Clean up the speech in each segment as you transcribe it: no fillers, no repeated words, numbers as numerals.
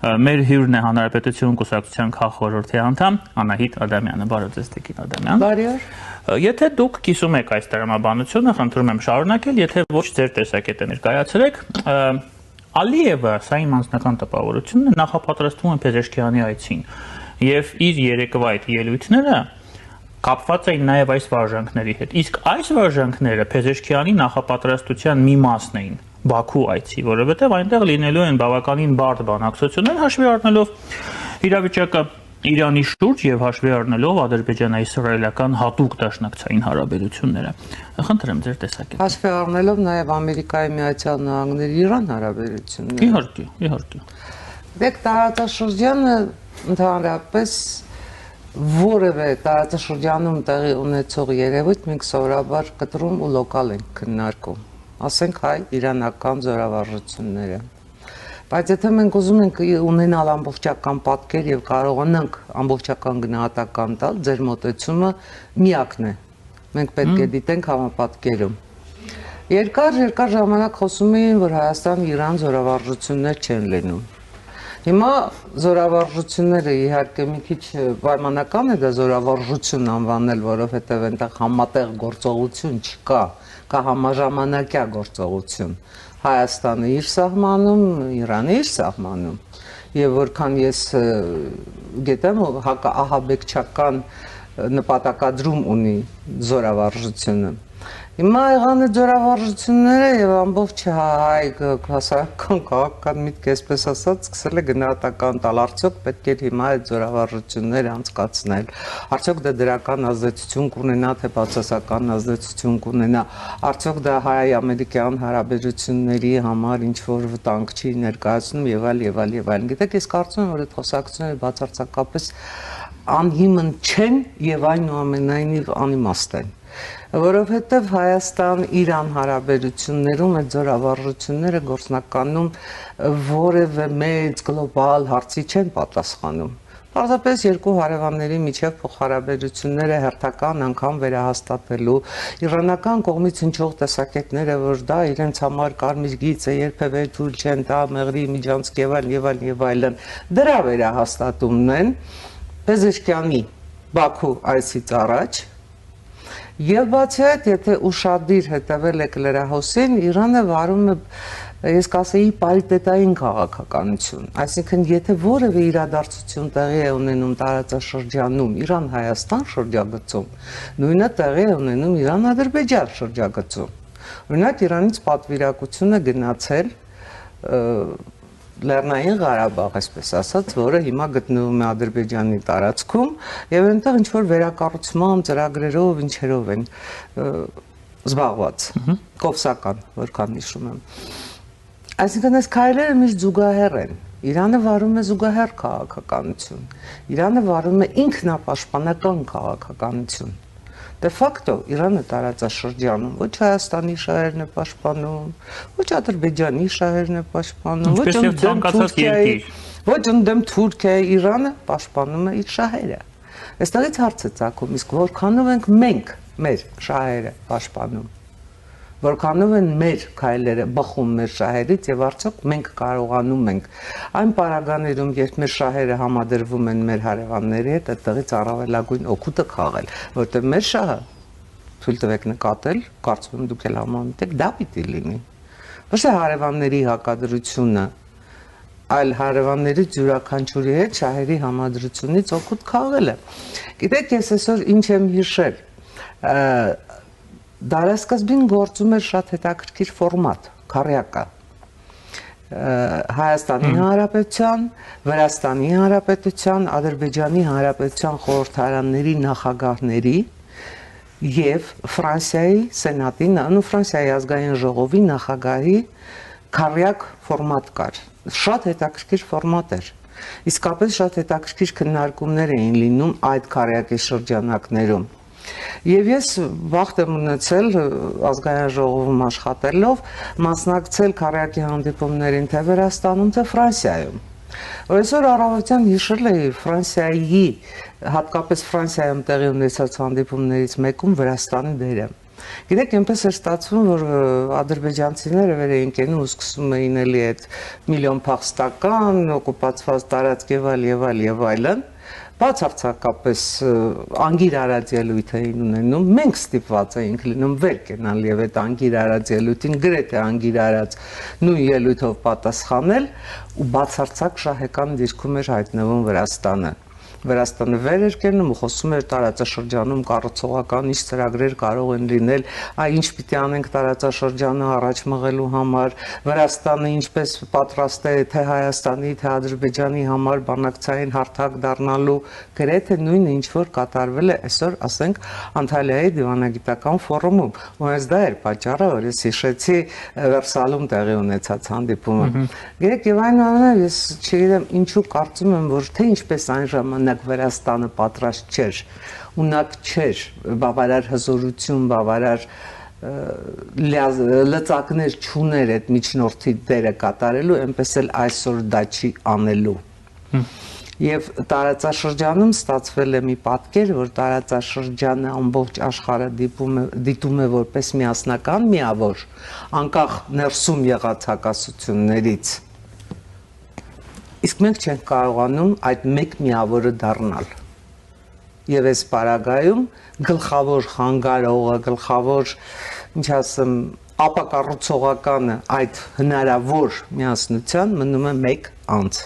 Մեր հյուրն է Հանրապետություն կուսակցության քաղխորհրդի անդամ Անահիտ Ադամյանը, բարև ձեզ Տիկին Ադամյան։ Բարի օր։ Եթե դուք կիսում եք այս տրամաբանությունը, խնդրում եմ շարունակել, եթե ոչ ձեր տեսակետը ներկայացրեք, Ալիևը, սա իմ անձնական տպավորությունն է, նախապատրաստվում է Փեզեշքիանի այցին եւ իր երեկվա այդ ելույթները կապված էին նաեւ այս վարժանքների հետ։ Իսկ այս վարժանքները Փեզեշքիանի նախապատրաստության մի մասն էին Բաքու այցի, որովհետեւ այնտեղ լինելու են բավականին բարդ բանակցություններ, հաշվի առնելով իրավիճակը Իրանի շուրջ եւ հաշվի առնելով ադրբեջանա-իսրայելական հատուկ դաշնակցային հարաբերությունները։ Խնդրեմ ձեր տեսակետը։ Հաշվի առնելով նաեւ Ամերիկայի Միացյալ Նահանգների Իրան հարաբերությունները։ Իհարկե։ Դեք տարածաշրջանը ընդհանրապես որևէ տարածաշրջանում տեղի ունեցող երևույթ մենք սովորաբար կտրում ու լոկալ ենք քննարկում։ Ասենք հայ-իրանական զորավարժությունները։ Բայց եթե մենք ուզում ենք ունենալ ամբողջական պատկեր եւ կարողանանք ամբողջական գնահատական տալ, ձեր մոտեցումը միակն է։ Մենք պետք է դիտենք համապատկերում։ Երկար ժամանակ խոսում էին, որ Հայաստան-Իրան զորավարժություններ չեն լինում։ Հիմա զորավարժությունները իհարկե մի քիչ պայմանական է դա զորավարժություն անվանել, որովհետեւ այնտեղ համատեղ գործողություն չկա, կա համաժամանակյա գործողություն։ Հայաստանը իր սահմանում, Իրանը իր սահմանում եւ որքան ես գիտեմ ահաբեկչական նպատակադրում ունի զորավարժությունը։ Հիմա եղան զորավարժությունները եւ ամբողջ հայ հասարակական քաղաքական միտք այսպես ասած սկսել է գնահատական տալ, արդյոք պետք է հիմա այդ զորավարժությունները անցկացնել, արդյոք դա դրական ազդեցություն կունենա, թե բացասական ազդեցություն կունենա, արդյոք դա հայ-ամերիկյան հարաբերությունների համար ինչ որ վտանգ չի ներկայացնում եւ այլ։ Գիտեք, ես կարծում եմ, որ այդ խոսակցությունները բացարձակապես անհիմն չեն եւ այնուամենայնիվ անիմաստ են։ Որովհետև Հայաստան-Իրան հարաբերություններում այդ զորավարժությունները գործնականում որևէ մեծ գլոբալ հարցի չեն պատասխանում։ Պարզապես երկու հարևանների միջև փոխհարաբերությունները հերթական անգամ վերահաստատելու, իրանական կողմից հնչող տեսակետները, որ դա իրենց համար կարմիր գիծ է, երբևէ թույլ չեն տա մեղրի միջանցք եւ այլն, դրա վերահաստատումն են Փեզեշքյանի Բաքու այցից առաջ։ Եվ բացի այդ, եթե ուշադիր հետևել եք լրահոսին, Իրանը վարում է, ես կասեի, պարիտետային քաղաքականություն։ Այսինքն, եթե որևէ իրադարձություն տեղի է ունենում տարածաշրջանում Իրան-Հայաստան շրջագծում, նույնը տեղի է ունենում Իրան-Ադրբեջան շրջագծում։ Օրինակ, Իրանից պատվիրակություն է գնացել Լեռնային Ղարաբաղ, այսպես ասած, որը հիմա գտնվում է Ադրբեջանի տարածքում, եւ այնտեղ ինչ որ վերակառուցման ծրագրերով, ինչերով են զբաղված, կովսական, որքան հիշում եմ։ Այսինքն, այս քայլերը միշտ զուգահեռ են։ Իրանը վարում է զուգահեռ քաղաքականություն։ Իրանը վարում է ինքնապաշտպանական քաղաքականություն։ Դե ֆակտո Իրանը տարածաշրջանում ոչ Հայաստանի շահերն է պաշտպանում, ոչ Ադրբեջանի շահերն է պաշտպանում, ոչ ընդդեմ Թուրքիայի, Իրանը պաշտպանում է իր շահերը։ Այստեղից հարց է ծագում, իսկ որքանով ենք մենք մեր շահերը պաշտպանում, որքանով են մեր քայլերը բխում մեր շահերից եւ արդյոք մենք կարողանում ենք այն պարագաներում, երբ մեր շահերը համադրվում են մեր հարևանների հետ, այդտեղից առավելագույն օգուտը քաղել, որտեղ մեր շահը թույլ տվեք նկատել, կարծում եմ դուք էլ համամիտ եք, դա պիտի լինի։ Ոչ թե հարևանների հակադրությունը, այլ հարևանների յուրաքանչյուրի հետ շահերի համադրությունից օգուտ քաղելը։ Գիտեք, ես այսօր ինչ եմ հիշել, դարասկզբին գործում էր շատ հետաքրքիր ֆորմատ, քառյակը։ Հայաստանի Հանրապետության, Վրաստանի Հանրապետության, Ադրբեջանի Հանրապետության խորհրդարանների նախագահների եւ Ֆրանսիայի Սենատի, Ֆրանսիայի ազգային ժողովի նախագահի քառյակ ֆորմատ կար։ Շատ հետաքրքիր ֆորմատ էր։ Իսկապես շատ հետաքրքիր քննարկումներ էին լինում այդ քառյակի շրջանակներում։ Եվ ես վաղ եմ ունեցել ազգային ժողովում աշխատելով մասնակցել քառյակի հանդիպումներին թե Վրաստանում, թե Ֆրանսիայում։ Այսօր առավոտյան հիշել էի Ֆրանսիայի, հատկապես Ֆրանսիայում տեղի ունեցած հանդիպումներից մեկում Վրաստանի դերը։ Գիտեք, այնպես էր ստացվում, որ ադրբեջանցիները վեր էին կենում ու սկսում էին էլի այդ միլիոն փախստական, օկուպացված տարածք եւ այլն, բացարձակապես անգիր արած ելույթ էին ունենում, մենք ստիպված էինք լինում վեր կենալ եւ այդ անգիր արած ելույթին գրեթե անգիր արած նույն ելույթով պատասխանել ու բացարձակ շահեկան դիրքում էր հայտնվում Վրաստանը վեր էր կենում ու խոսում էր տարածաշրջանում կառուցողական ինչ ծրագրեր կարող են լինել, ինչ պիտի անենք տարածաշրջանը առաջ մղելու համար, Վրաստանը ինչպես պատրաստ է թե Հայաստանի, թե Ադրբեջանի համար բանակցային հարթակ դառնալու, գրեթե նույնը ինչ որ կատարվել է այսօր, ասենք, Անտալիայի դիվանագիտական ֆորումում, ու հենց դա էր պատճառը, որ ես հիշեցի Վերսալում տեղի ունեցած հանդիպումը։ Գիտեք, եւ այնուամենայնիվ ես չգիտեմ ինչու կարծում եմ, որ թե ինչպես այն ժամանակ Վրաստանը պատրաստ չէր, ունակ չէր, բավարար հզորություն, բավարար լծակներ չուներ այդ միջնորդի դերը կատարելու, այնպես էլ այսօր դա չի անելու։ Եվ տարածաշրջանում ստացվել է մի պատկեր, որ տարածաշրջանը ամբողջ աշխարհը դիտում է որպես միասնական միավոր, անկախ ներսում եղած հակասություններից։ Իսկ մենք չենք կարողանում այդ մեկ միավորը դառնալ։ Եվ այս պարագայում գլխավոր խանգարողը, գլխավոր, ինչ ասեմ, ապակառուցողականը այդ հնարավոր միասնության մնում է մեկ անձ՝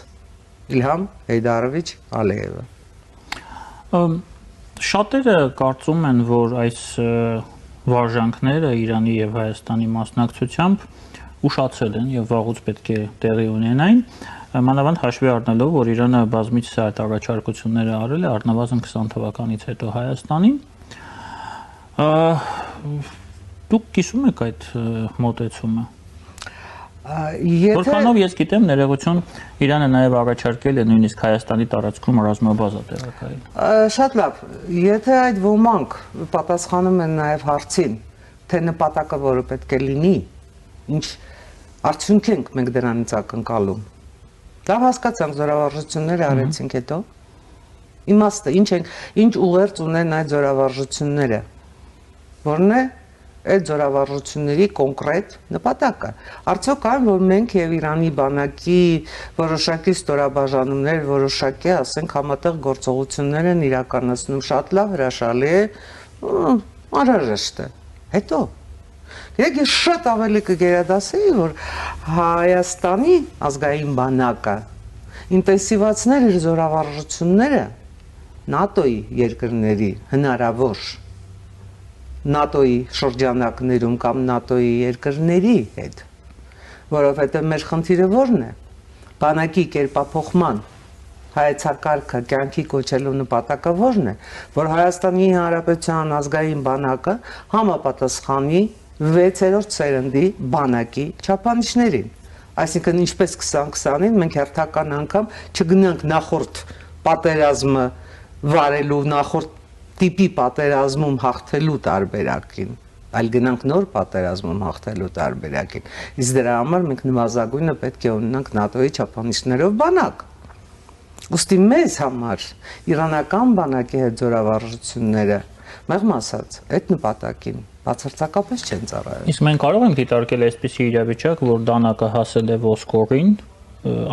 Իլհամ Հեյդարովիչ Ալիևը։ Շատերը կարծում են, որ այս վարժանքները Իրանի եւ Հայաստանի մասնակցությամբ ուշացել են եւ վաղուց պետք է տեղի ունենային։ Մանավանդ հաշվի առնելով, որ Իրանը բազմիցս այդ առաջարկությունները արել է առնվազն 20 թվականից հետո Հայաստանին, դուք կիսում եք այդ մոտեցումը։ Որքանով ես գիտեմ, ներողություն, Իրանը նաև առաջարկել է նույնիսկ Հայաստանի տարածքում ռազմաբազա տեղակայել։ Շատ լավ, եթե այդ ոմանք պատասխանում են նաև հարցին, թե նպատակը որը պետք է լինի, ինչ արդյունք ենք մենք դրանից ակնկալում։ Լավ հասկացանք, զորավարժությունները արեցինք հետո։ Իմաստը, ինչ ուղերձ ունեն այդ զորավարժությունները, որն է այդ զորավարժությունների կոնկրետ նպատակը։ Արդյոք այն, որ մենք եւ Իրանի բանակի որոշակի ստորաբաժանումներ, որոշակի, ասենք, համատեղ գործողություններ են իրականացնում, շատ լավ հրաշալի է, անհրաժեշտ է։ Հետո ես շատ ավելի կգերադասեի, որ Հայաստանի ազգային բանակը ինտենսիվացնել իր զորավարժությունները ՆԱՏՕ-ի երկրների հնարավոր ՆԱՏՕ-ի շրջանակներում կամ ՆԱՏՕ-ի երկրների հետ, որովհետև մեր խնդիրը ո՞րն է։ Բանակի կերպափոխման հայեցակարգը կյանքի կոչելու նպատակը ո՞րն է, որ Հայաստանի Հանրապետության ազգային բանակը համապատասխանի 6-րդ սերնդի բանակի չափանիշներին։ Այսինքն ինչպես 2020-ին մենք հերթական անգամ չգնանք նախորդ պատերազմը վարելու, նախորդ տիպի պատերազմում հաղթելու տարբերակին, այլ գնանք նոր պատերազմում հաղթելու տարբերակին։ Իսկ դրա համար մենք նվազագույնը պետք է ունենանք ՆԱՏՕ-ի չափանիշներով բանակ։ Ուստի մեզ համար իրանական բանակի հետ զորավարժությունները, մեղմ ասած, այդ նպատակին բացարձակապես չեն ծառայում։ Իսկ մենք կարող ենք դիտարկել այսպիսի իրավիճակ, որ դանակը հասել է ոսկորին,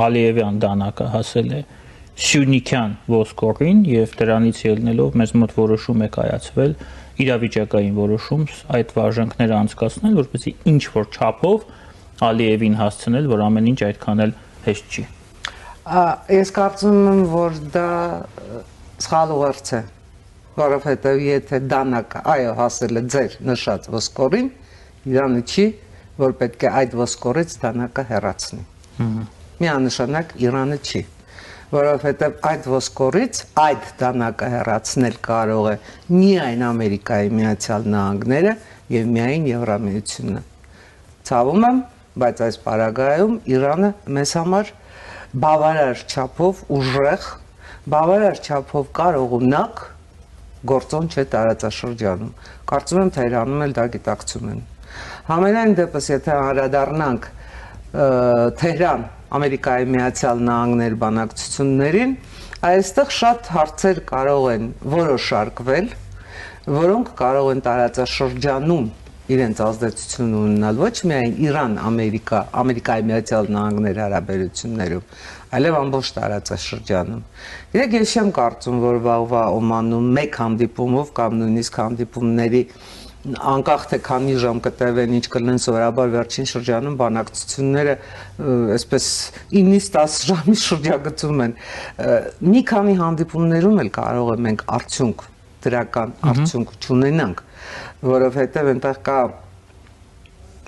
Ալիևյան դանակը հասել է Սյունիքյան ոսկորին եւ դրանից ելնելով մեզ մոտ որոշում է կայացվել իրավիճակային որոշում այդ վարժանքները անցկացնել, որպեսզի ինչ որ չափով Ալիևին հասցնել, որ ամեն ինչ այդքան էլ հեշտ չի։ Ես կարծում եմ, որ դա սխալ ուղերձ է, որովհետև եթե դանակը այո հասել է ձեր նշած ոսկորին, Իրանը չի, որ պետք է այդ ոսկորից դանակը հեռացնի։ Միանշանակ Իրանը չի, որովհետև այդ ոսկորից այդ դանակը հեռացնել կարող է միայն Ամերիկայի Միացյալ Նահանգները եւ միայն Եվրամիությունը։ Ցավում եմ, բայց այս պարագայում Իրանը մեզ համար բավարար չափով ուժեղ, բավարար չափով կարողունակ գործոն չէ տարածաշրջանում։ Կարծում եմ Թեհրանում էլ դա գիտակցում են։ Համենայն դեպս, եթե անդրադառնանք Թեհրան, Ամերիկայի Միացյալ Նահանգներ բանակցություններին, այստեղ շատ հարցեր կարող են որոշարկվել, որոնք կարող են տարածաշրջանում իրենց ազդեցություն ունենալ ոչ միայն Իրան, Ամերիկայի Միացյալ Նահանգներ հարաբերություններում, այլև ամբողջ տարածաշրջանում։ Իրեք ես չեմ կարծում, որ վաղվա Օմանում մեկ հանդիպումով կամ նույնիսկ հանդիպումների անկախ թե քանի ժամ կտևեն, ինչ կլինեն սովորաբար վերջին շրջանում բանակցությունները այսպես 9-ից 10 ժամի շրջագծում են։ Մի քանի հանդիպումներում էլ կարող է մենք արդյունք, դրական արդյունք չունենանք, որովհետև այնտեղ կա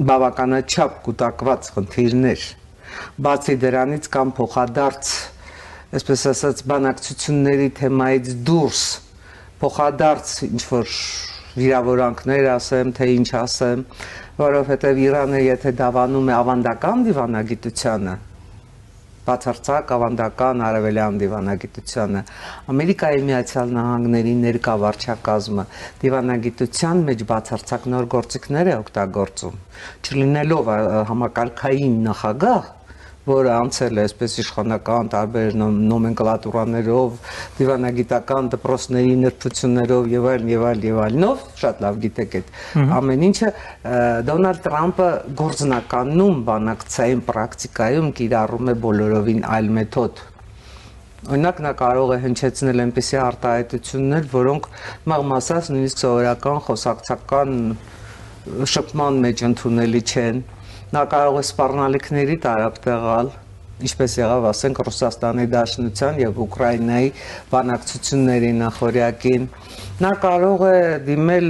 բավականաչափ կուտակված խնդիրներ։ Բացի դրանից կամ փոխադարձ, այսպես ասած, բանակցությունների թեմայից դուրս փոխադարձ ինչ-որ վիրավորանքներ ասեմ, թե ինչ ասեմ, որովհետև Իրանը եթե դավանում է ավանդական դիվանագիտությանը, բացարձակ ավանդական արևելյան դիվանագիտությանը, Ամերիկայի Միացյալ Նահանգների ներկա վարչակազմը դիվանագիտության մեջ բացարձակ նոր գործիքներ է օգտագործում, չլինելով համակարգային նախագահ, որը անցել է այսպես իշխանական տարբեր նոմենկլատուրաներով, դիվանագիտական դպրոցների նրբություններով եւ այլնով, շատ լավ գիտեք այդ ամեն ինչը, Դոնալդ Տրամպը գործնականում բանակցային պրակտիկայում կիրառում է բոլորովին այլ մեթոդ։ Օրինակ նա կարող է հնչեցնել այնպիսի արտահայտություններ, որոնք մաղմասած նույնիսկ սովորական խոսակցական շփման մեջ ընդունելի չեն։ Նա կարող է սպառնալիքների տարապ տեղալ, ինչպես եղավ, ասենք, Ռուսաստանի Դաշնության եւ Ուկրաինայի բանակցությունների նախօրյակին։ Նա կարող է դիմել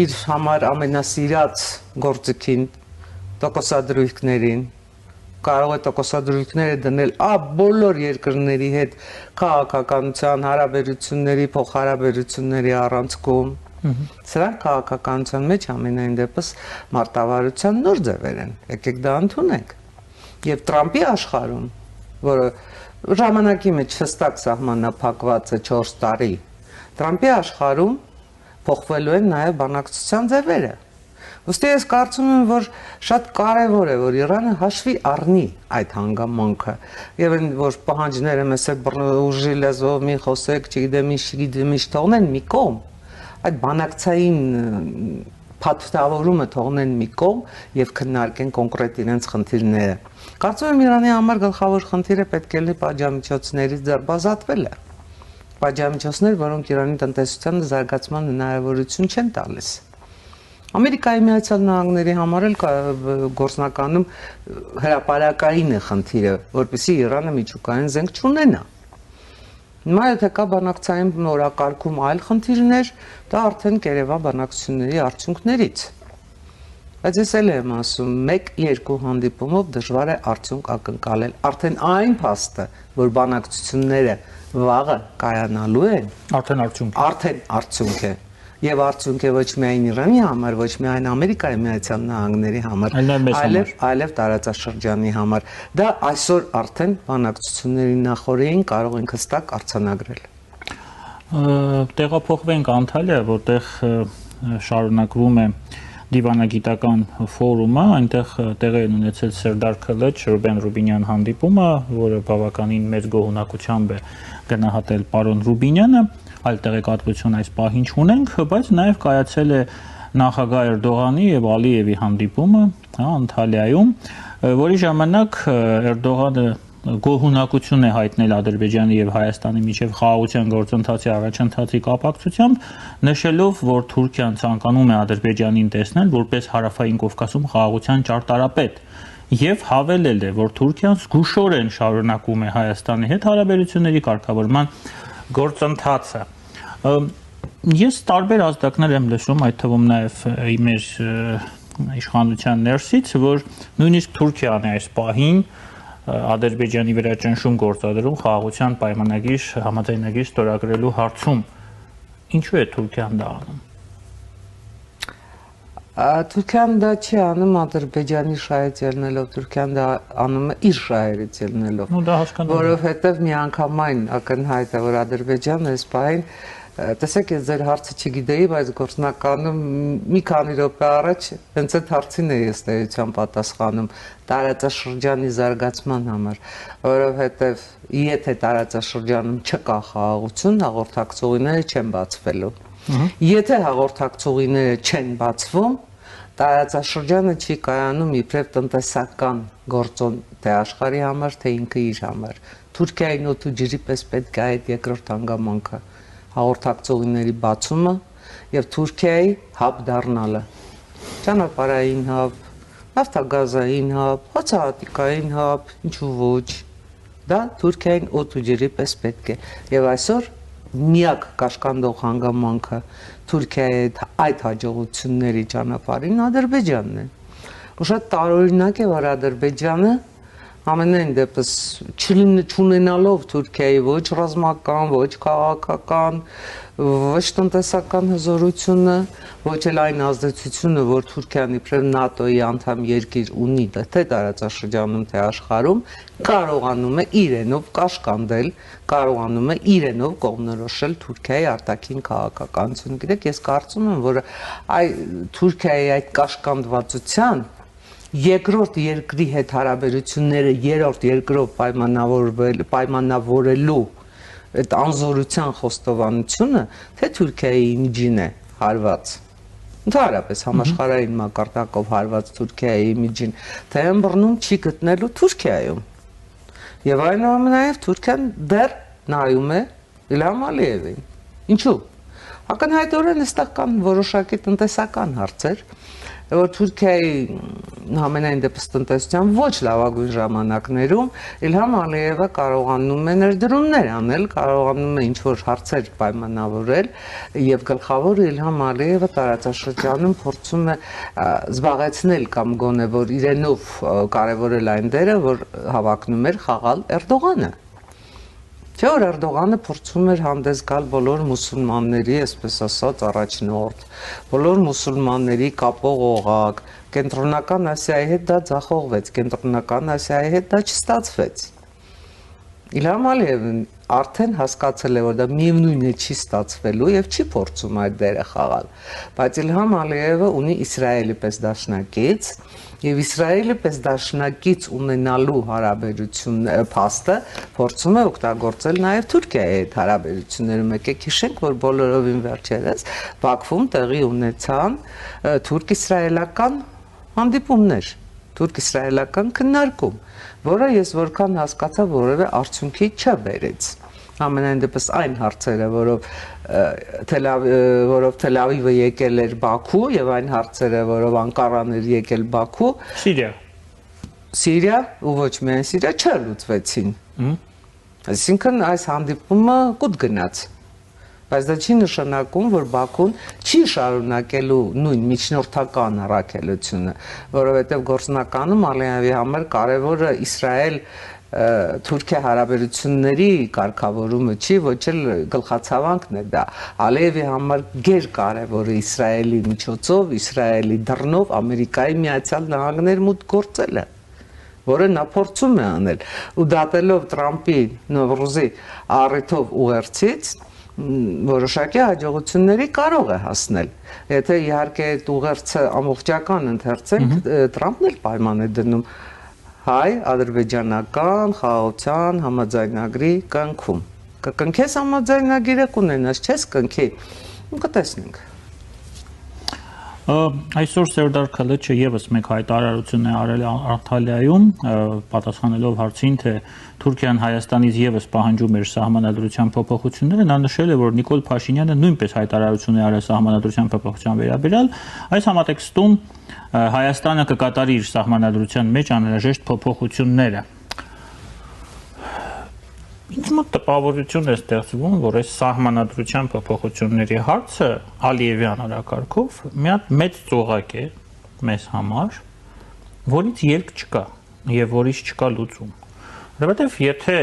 իր համար ամենասիրած գործիքին, տոկոսադրույքներին, կարող է տոկոսադրույքները դնել բոլոր երկրների հետ քաղաքականության, հարաբերությունների, փոխհարաբերությունների առանցքում։ Սրանք քաղաքականության մեջ ամենայն դեպս մարտավարության նոր ձևեր են, եկեք դա ընդունենք։ Եվ Տրամպի աշխարհում, որը ժամանակի մեջ հստակ սահմանափակված է 4 տարի, Տրամպի աշխարհում փոխվելու են նաև բանակցության ձևերը։ Ոստի ես կարծում եմ, որ շատ կարևոր է, որ Իրանը հաշվի առնի այդ հանգամանքը, եւ այն որ պահանջները մեզ ուժի լեզվով մի խոսեք, չգիտեմ ինչ թողնեն մի կողմ, այդ բանակցային փաթեթավորումը թողնեն մի կողմ եւ քննարկեն կոնկրետ իրենց խնդիրները։ Կարծում եմ Իրանի համար գլխավոր խնդիրը պետք է լինի պատժամիջոցներից ձերբազատվելը։ Պատժամիջոցներ, որոնք Իրանի տնտեսությանը զարգացման հնարավորություն չեն տալիս։ Ամերիկայի Միացյալ Նահանգների համար էլ գործնականում հրապարակային է խնդիրը, որպեսզի Իրանը միջուկային զենք չունենա։ Հիմա եթե կա բանակցային օրակարգում այլ խնդիրներ, դա արդեն կերևա բանակցությունների արդյունքներից։ Բայց ես էլ եմ ասում, 1-2 հանդիպումով դժվար է արդյունք ակնկալել։ Արդեն այն փաստը, որ բանակցությունները վաղը կայանալու են, արդեն արդյունք է։ Եվ արդյունք է ոչ միայն Իրանի համար, ոչ միայն Ամերիկայի Միացյալ Նահանգների համար, այլև տարածաշրջանի համար։ Դա այսօր արդեն բանակցությունների նախօրեին կարող ենք հստակ արձանագրել։ Տեղափոխվենք Անտալիա, որտեղ շարունակվում է դիվանագիտական ֆորումը, այնտեղ տեղի են ունեցել Սերդար Քլեչ, Ռուբեն Ռուբինյան հանդիպումը, որը բավականին մեծ գոհունակությամբ է գնահատել պարոն Ռուբինյանը, այլ տեղեկատվություն այս պահին չունենք, բայց նաև կայացել է նախագահ Էրդողանի եւ Ալիևի հանդիպումը, Անտալիայում, որի ժամանակ Էրդողանը գոհունակություն է հայտնել Ադրբեջանի եւ Հայաստանի միջև խաղաղության գործընթացի առաջընթացի կապակցությամբ, նշելով, որ Թուրքիան ցանկանում է Ադրբեջանին տեսնել որպես Հարավային Կովկասում խաղաղության ճարտարապետ եւ հավելել է, որ Թուրքիան զգուշորեն շարունակում է Հայաստանի հետ հարաբերությունների կարգավորման գործընթացը։ Ես տարբեր ազդակներ եմ լսում, այդ թվում նաև մեր իշխանության ներսից, որ նույնիսկ Թուրքիան է այս պահին Ադրբեջանի վրա ճնշում գործադրում խաղաղության պայմանագիր համաձայնագիր ստորագրելու հարցում։ Ինչու է Թուրքիան դա անում։ Թուրքիան դա չի անում Ադրբեջանի շահից ելնելով, Թուրքիան դա անում է իր շահերից ելնելով, որովհետև միանգամայն ակնհայտ է, որ Ադրբեջանը այս պահին, տեսեք, ես ձեր հարցը չգիտեի, բայց գործնականում մի քանի րոպե առաջ հենց այդ հարցին է ես տերության պատասխանում տարածաշրջանի զարգացման համար, որովհետև եթե տարածաշրջանում չկա խաղաղություն, հաղորդակցողները չեն բացվելու։ Եթե հաղորդակցողիները չեն բացվում, տարածաշրջանը չի կայանում իբրև տնտեսական գործոն թե աշխարհի համար, թե ինքը իր համար։ Թուրքիային օդու ջրի պես պետք է այդ երկրորդ հանգամանքը հաղորդակցողիների բացումը եւ Թուրքիայի հաբ դառնալը։ Ճանապարհային հաբ, նավթագազային հաբ, հացահատիկային հաբ, ինչու ոչ։ Դա Թուրքիային օդու ջրի պես պետք է։ Եվ այսօր միակ կաշկանդող հանգամանքը Թուրքիայի այդ հաջողությունների ճանապարհին Ադրբեջանն է։ Ու շատ տարօրինակ է, որ Ադրբեջանը ամենայն դեպս չունենալով Թուրքիայի ոչ ռազմական, ոչ քաղաքական, ոչ տնտեսական հզորությունը, ոչ էլ այն ազդեցությունը, որ Թուրքիան իբրև ՆԱՏՕ-ի անդամ երկիր ունի, թե տարածաշրջանում, թե աշխարհում, կարողանում է իրենով կաշկանդել, կարողանում է իրենով կողմնորոշել Թուրքիայի արտաքին քաղաքականությունը։ Գիտեք, ես կարծում եմ, որ Թուրքիայի այդ կաշկանդվածության երկրորդ երկրի հետ հարաբերությունները երրորդ երկրով պայմանավորելու այդ անզորության խոստովանությունը թե Թուրքիայի իմիջին է հարված, ընդհանրապես համաշխարհային մակարդակով հարված Թուրքիայի իմիջին, թե ըմբռնում չի գտնելու Թուրքիայում։ Եվ այնուամենայնիվ Թուրքիան դեռ նայում է Իլհամ Ալիևին։ Ինչու՞։ Ակնհայտորեն այստեղ կան որոշակի տնտեսական հարցեր, որ Թուրքիայի ամենայն դեպս տնտեսության ոչ լավագույն ժամանակներում Իլհամ Ալիևը կարողանում է ներդրումներ անել, կարողանում է ինչ-որ հարցեր պայմանավորել եւ գլխավորը Իլհամ Ալիևը տարածաշրջանում փորձում է զբաղեցնել կամ գոնե որ իրենով կարևորել այն դերը, որ հավակնում էր խաղալ Էրդողանը։ Չէ՞ որ Էրդողանը փորձում էր հանդես գալ բոլոր մուսուլմանների, այսպես ասած, առաջնորդ, բոլոր մուսուլմանների կապող օղակ, Կենտրոնական Ասիայի հետ դա ձախողվեց, Կենտրոնական Ասիայի հետ դա չստացվեց։ Իլհամ Ալիևն արդեն հասկացել է, որ դա միևնույն է չի ստացվելու եւ չի փորձում այդ դերը խաղալ, բայց Իլհամ Ալիևը ունի Իսրայելի պես դաշնակից եւ Իսրայելի պես դաշնակից ունենալու հարաբերություն փաստը փորձում է օգտագործել նաեւ Թուրքիայի հետ հարաբերություններում։ Եկեք հիշենք, որ բոլորովին վերջերս Բաքվում տեղի ունեցան թուրք-իսրայելական հանդիպումներ, թուրք-իսրայելական քննարկում, որը ես որքան հասկացա, որևէ արդյունքի չբերեց։ Ամենայն դեպս այն հարցերը, որով Թել Ավիվը եկել էր Բաքու եւ այն հարցերը, որով Անկարան էր եկել Բաքու, Սիրիա ու ոչ միայն Սիրիա չլուծվեցին։ Այսինքն այս հանդիպումը կուտ գնաց։ Բայց դա չի նշանակում, որ Բաքուն չի շարունակելու նույն միջնորդական առաքելությունը, որովհետև գործնականում Ալիևի համար կարևորը Իսրայել Թուրքիա հարաբերությունների կարգավորումը չի, ոչ էլ գլխացավանքն է դա։ Ալիևի համար գերկարևորը Իսրայելի միջոցով, Իսրայելի դռնով Ամերիկայի Միացյալ Նահանգներ մուտք գործելը, որը նա փորձում է անել, ու դատելով Տրամպի Նովրուզի առիթով ուղերձից որոշակի հաջողությունների կարող է հասնել։ Եթե իհարկե այդ ուղերձը ամբողջական ընթերցենք, Տրամպն էլ պայման է դնում հայ-ադրբեջանական խաղաղության համաձայնագրի կնքում։ Կկնքես համաձայնագիրը, կունենաս, չես կնքի, կտեսնենք։ Այսօր Սերդար Քալեչը եւս մեկ հայտարարություն է արել Անտալիայում, պատասխանելով հարցին, թե Թուրքիան Հայաստանից եւս պահանջում էր սահմանադրության փոփոխությունները, նա նշել է, որ Նիկոլ Փաշինյանը նույնպես հայտարարություն է արել սահմանադրության փոփոխության վերաբերյալ, այս համատեքստում Հայաստանը կկատարի իր սահմանադրության մեջ անհրաժեշտ փոփոխությունները։ Ինչ մոտ տպավորություն է ստեղծվում, որ այս սահմանադրության փոփոխությունների հարցը Ալիևյան օրակարգով մի հատ մեծ ծուղակ է մեզ համար, որից ելք չկա եւ որից չկա լուծում։ Որովհետեւ եթե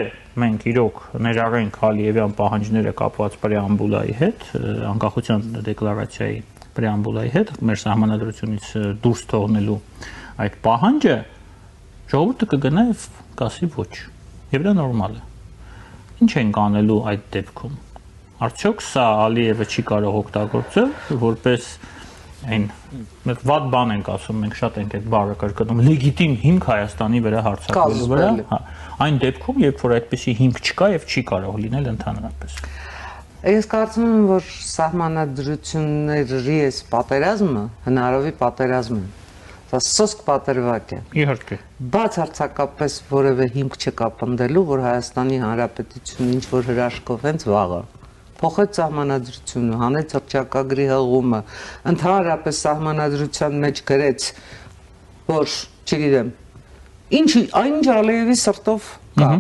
մենք իրոք ներառենք Ալիևյան պահանջները կապված պրեամբուլայի հետ, անկախության դեկլարացիայի պրեամբուլայի հետ, մեր սահմանադրությունից դուրս թողնելու այդ պահանջը, ժողովուրդը կգնա եւ կասի ոչ։ Եվ դա նորմալ է։ Ինչ ենք անելու այդ դեպքում։ Արդյոք սա Ալիևը չի կարող օգտագործել, որպես այն մեկ վատ բան ենք ասում, մենք շատ ենք այդ բառը կրկնում, լեգիտիմ հիմք Հայաստանի վրա հարձակվելու վրա, այն դեպքում, երբ որ այդպիսի հիմք չկա եւ չի կարող լինել ընդհանրապես։ Ես կարծում եմ, որ սահմանադրությունների այս պատերազմը հնարովի պատերազմ է։ Դա սոսկ պատրվակ է։ Իհարկե։ Բացարձակապես որևէ հիմք չկա պնդելու, որ Հայաստանի Հանրապետությունը ինչ որ հրաշքով հենց վաղը փոխեց սահմանադրությունը, հանեց հռչակագրի հղումը, ընդհանրապես սահմանադրության մեջ գրեց, որ, չգիտեմ, այնինչ Ալիևի սրտով կա։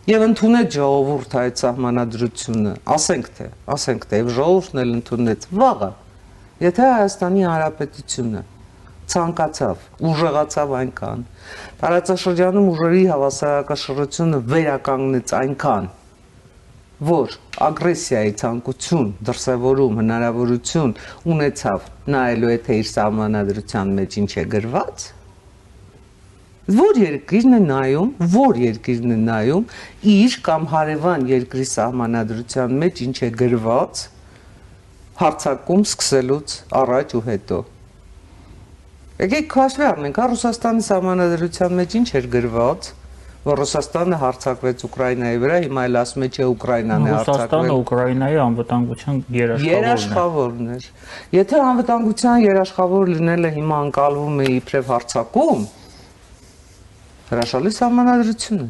Եվ ընդունեց ժողովուրդը այդ սահմանադրությունը, ասենք թե, եւ ժողովուրդն էլ ընդունեց վաղը, եթե Հայաստանի Հանրապետությունը ցանկացավ, ուժեղացավ այնքան, տարածաշրջանում ուժերի հավասարակշռությունը վերականգնեց այնքան, որ ագրեսիայի ցանկություն, դրսևորում հնարավորություն ունեցավ նայելու եթե իր սահմանադրության մեջ ինչ է գրված, որ երկիրն է նայում իր կամ հարևան երկրի սահմանադրության մեջ ինչ է գրված հարձակում սկսելուց առաջ ու հետո։ Եկեք հաշվի առնենք, Ռուսաստանի սահմանադրության մեջ ինչ էր գրված, որ Ռուսաստանը հարձակվեց Ուկրաինայի վրա, հիմա էլ ասում է չէ Ուկրաինան է հարձակվել։ Ռուսաստանը Ուկրաինայի անվտանգության երաշխավորն էր։ Եթե անվտանգության երաշխավոր լինելը հիմա անցալվում է իբրև հարձակում, հրաշալի սահմանադրությունը։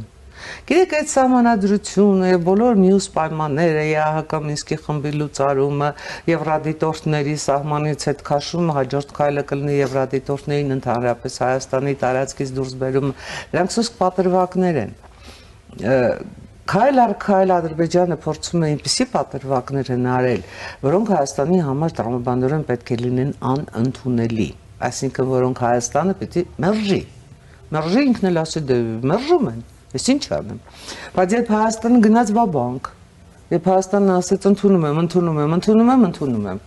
Գիտեք, այդ սահմանադրությունը եւ բոլոր մյուս պայմանները, ԵԱՀԿ Մինսկի խմբի լուծարումը, Եվրադիտորդների սահմանից հետ քաշումը, հաջորդ քայլը կլինի Եվրադիտորդներին ընդհանրապես Հայաստանի տարածքից դուրս բերումը, դրանք սոսկ պատրվակներ են։ Քայլ առ քայլ Ադրբեջանը փորձում է այնպիսի պատրվակներ հնարել, որոնք Հայաստանի համար տրամաբանորեն պետք է լինեն անընդունելի, այսինքն որոնք Հայաստանը պիտի մերժի։ Մերժի ինքն էլ ասի դե մերժում են, ես ինչ անեմ։ Բայց երբ Հայաստանը գնաց բաբանք, երբ Հայաստանն ասեց ընդունում եմ,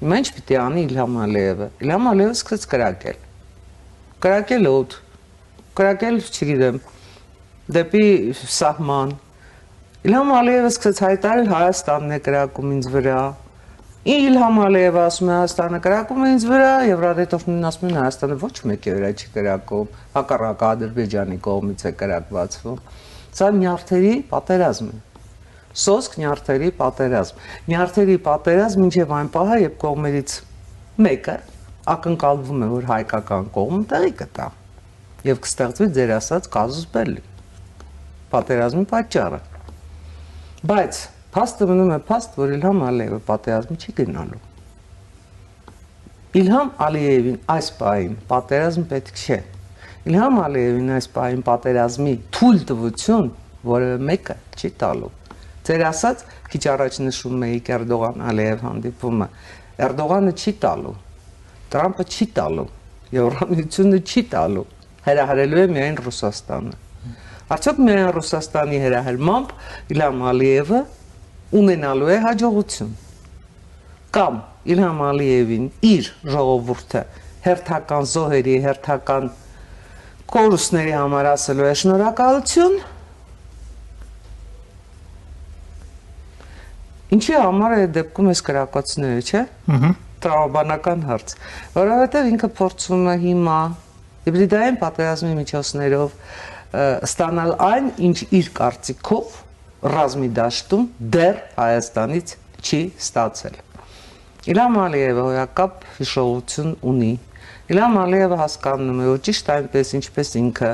հիմա ինչ պիտի անի Իլհամ Ալիևը։ Իլհամ Ալիևը սկսեց կրակել օդ, կրակել, չգիտեմ, դեպի սահման։ Իլհամ Ալիևը սկսեց հայտարարել Հայաստանն է կրակում ինձ վրա։ Իլհամ Ալիևը ասում է Հայաստանը կրակում է ինձ վրա, Եվրադիտորդներն ասում են Հայաստանը ոչ մեկի վրա չի կրակում, հակառակը Ադրբեջանի կողմից է կրակվածվում։ Սա նյարդերի պատերազմ է։ Սոսկ նյարդերի պատերազմ։ Նյարդերի պատերազմ մինչև այն պահը, երբ կողմերից մեկը ակնկալվում է, որ հայկական կողմը տեղի կտա եւ կստեղծվի ձեր ասած կազուս բելլի։ Պատերազմի պատճառը։ Բայց փաստը մնում է փաստ, որ Իլհամ Ալիևը պատերազմի չի գնալու։ Իլհամ Ալիևին այս պահին պատերազմ պետք չէ։ Իլհամ Ալիևին այս պահին պատերազմի թույլտվություն որևէ մեկը չի տալու։ Ձեր ասած քիչ առաջ նշում էիք Էրդողան-Ալիև հանդիպումը։ Էրդողանը չի տալու, Տրամպը չի տալու, Եվրամիությունը չի տալու, հրահրելու է միայն Ռուսաստանը։ Արդյոք միայն Ռուսաստանի հրահրմամբ Իլհամ Ալիևը ունենալու է հաջողություն կամ Իլհամ Ալիևին իր ժողովուրդը հերթական զոհերի, հերթական կորուստների համար ասելու է շնորհակալություն, ինչի համար է դեպքում այս կրակոցները, չէ՞։ Տրամաբանական հարց, որովհետև ինքը փորձում է հիմա հիբրիդային պատերազմի միջոցներով ստանալ այն, ինչ իր կարծիքով ռազմի դաշտում դեռ Հայաստանից չի ստացել։ Իլհամ Ալիևը հոյակապ հիշողություն ունի։ Իլհամ Ալիևը հասկանում է, որ ճիշտ այնպես, ինչպես ինքը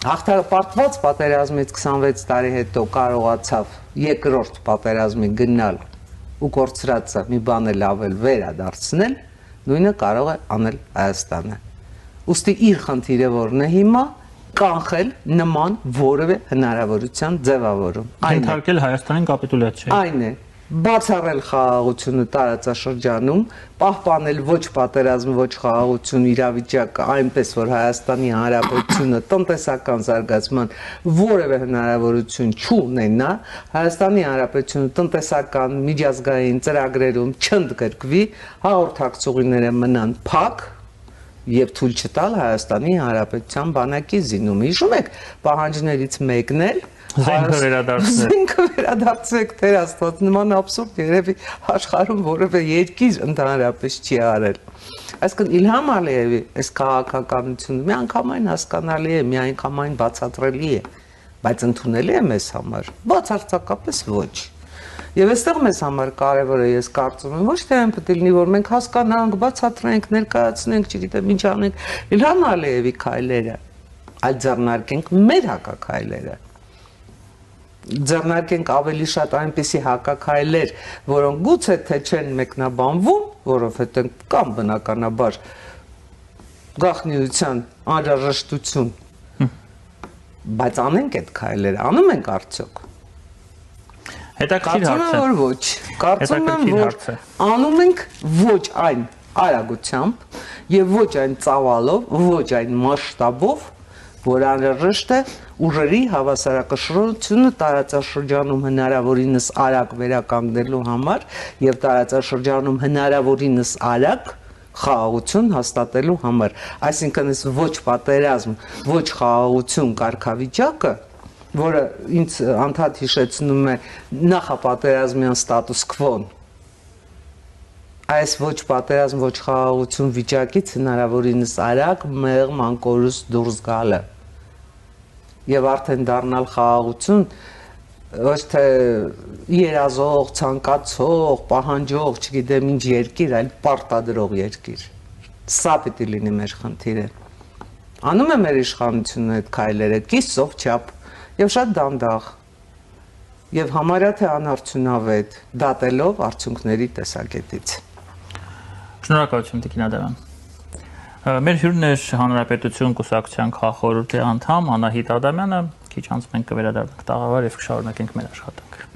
հաղթապարտված պատերազմից 26 տարի հետո կարողացավ երկրորդ պատերազմի գնալ ու կորցրածը մի բան էլ ավել վերադարձնել, նույնը կարող է անել Հայաստանը։ Ուստի իր խնդիրը որն է հիմա կանխել նման որևէ հնարավորության ձևավորում։ Ենթարկել Հայաստանին կապիտուլյացիա։ Այն է, բացառել խաղաղությունը տարածաշրջանում, պահպանել ոչ պատերազմ, ոչ խաղաղություն իրավիճակը այնպես, որ Հայաստանի Հանրապետությունը տնտեսական զարգացման որևէ հնարավորություն չունենա, Հայաստանի Հանրապետությունը տնտեսական միջազգային ծրագրերում չընդգրկվի, հաղորդակցուղիները մնան փակ եւ թույլ չտալ Հայաստանի Հանրապետության բանակի զինումը։ Հիշում եք, պահանջներից մեկն էլ զենքը վերադարձեք, Տեր Աստված, նման աբսուրդ երևի աշխարհում որևէ երկիր ընդհանրապես չի արել։ Այսինքն Իլհամ Ալիևի այս քաղաքականությունը միանգամայն հասկանալի է, միանգամայն բացատրելի է, բայց ընդունելի է մեզ համար։ Բացարձակապես ոչ։ Եվ այստեղ մեզ համար կարևորը ես կարծում եմ, ոչ թե այն պետք է լինի, որ մենք հասկանանք, բացատրենք, ներկայացնենք, չգիտեմ ինչ անենք Իլհամ Ալիևի քայլերը, այլ ձեռնարկենք մեր հակաքայլերը։ Ձեռնարկենք ավելի շատ այնպիսի հակաքայլեր, որոնք գուցե թե չեն մեկնաբանվում, որովհետև կամ բնականաբար գաղտնիության անհրաժեշտություն, բայց անենք այդ քայլերը, անում ենք արդյոք։ Հետաքրքիր հարց է։ Կարծում եմ, որ ոչ։ Կարծում եմ, որ անում ենք ոչ այն արագությամբ եւ ոչ այն ծավալով, ոչ այն մասշտաբով, որ անհրաժեշտ է ուժերի հավասարակշռությունը տարածաշրջանում հնարավորինս արագ վերականգնելու համար եւ տարածաշրջանում հնարավորինս արագ խաղաղություն հաստատելու համար։ Այսինքն այս ոչ պատերազմ, ոչ խաղաղություն կարգավիճակը, որը ինձ անդադ հիշեցնում է նախապատերազմյան ստատուս քվոն, այս ոչ պատերազմ, ոչ խաղաղություն վիճակից հնարավորինս արագ մեղմ անկորուս դուրս գալը եւ արդեն դառնալ խաղաղություն ոչ թե երազող, ցանկացող, պահանջող, չգիտեմ ինչ երկիր, այլ պարտադրող երկիր։ Սա պիտի լինի մեր խնդիրը։ Անում է մեր իշխանությունը այդ քայլերը կիսով չափ եւ շատ դանդաղ եւ համարյա թե անարդյունավետ, դատելով արդյունքների տեսակետից։ Շնորհակալություն Տիկին Ադամյան։ Մեր հյուրն էր Հանրապետություն կուսակցության քաղխորհրդի անդամ Անահիտ Ադամյանը, քիչ անց մենք կվերադառնանք տաղավար եւ կշարունակենք մեր աշխատանքը։